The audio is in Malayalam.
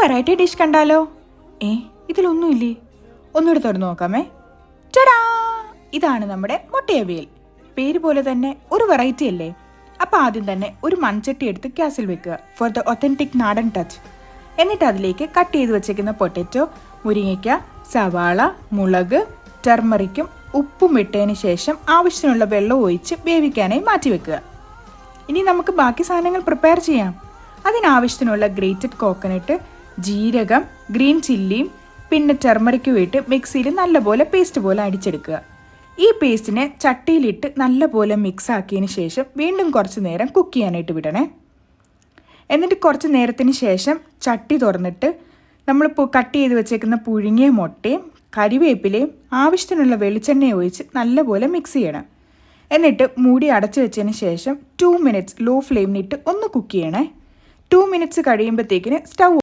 വെറൈറ്റി ഡിഷ് കണ്ടാലോ? ഇതിലൊന്നുമില്ലേ? ഒന്നുകൂടെ തുറന്നു നോക്കാമേ. ചടാ! ഇതാണ് നമ്മുടെ മുട്ടയവിയൽ. പേര് പോലെ തന്നെ ഒരു വെറൈറ്റി അല്ലേ? അപ്പോൾ ആദ്യം തന്നെ ഒരു മൺചട്ടി എടുത്ത് ഗ്യാസിൽ വെക്കുക ഫോർ ദ ഒത്തൻറ്റിക് നാടൻ ടച്ച്. എന്നിട്ട് അതിലേക്ക് കട്ട് ചെയ്ത് വെച്ചേക്കുന്ന പൊട്ടറ്റോ, മുരിങ്ങയ്ക്ക, സവാള, മുളക്, ടർമറിക്കും ഉപ്പും ഇട്ടതിന് ശേഷം ആവശ്യത്തിനുള്ള വെള്ളം ഒഴിച്ച് വേവിക്കാനായി മാറ്റി വെക്കുക. ഇനി നമുക്ക് ബാക്കി സാധനങ്ങൾ പ്രിപ്പയർ ചെയ്യാം. അതിനാവശ്യത്തിനുള്ള ഗ്രേറ്റഡ് കോക്കനട്ട്, ജീരകം, ഗ്രീൻ ചില്ലിയും പിന്നെ ടർമറിക്കും ഇട്ട് മിക്സിയിൽ നല്ലപോലെ പേസ്റ്റ് പോലെ അടിച്ചെടുക്കുക. ഈ പേസ്റ്റിനെ ചട്ടിയിലിട്ട് നല്ലപോലെ മിക്സ് ആക്കിയതിന് ശേഷം വീണ്ടും കുറച്ച് നേരം കുക്ക് ചെയ്യാനായിട്ട് വിടണേ. എന്നിട്ട് കുറച്ച് നേരത്തിന് ശേഷം ചട്ടി തുറന്നിട്ട് നമ്മളിപ്പോൾ കട്ട് ചെയ്ത് വെച്ചേക്കുന്ന പുഴുങ്ങിയ മുട്ടയും കരിവേപ്പിലയും ആവശ്യത്തിനുള്ള വെളിച്ചെണ്ണയും ഒഴിച്ച് നല്ലപോലെ മിക്സ് ചെയ്യണം. എന്നിട്ട് മൂടി അടച്ചു വെച്ചതിന് ശേഷം 2 മിനിറ്റ്സ് ലോ ഫ്ലെയിമിലിട്ട് ഒന്ന് കുക്ക് ചെയ്യണേ. 2 മിനിറ്റ്സ് കഴിയുമ്പോഴത്തേക്കിന് സ്റ്റൗ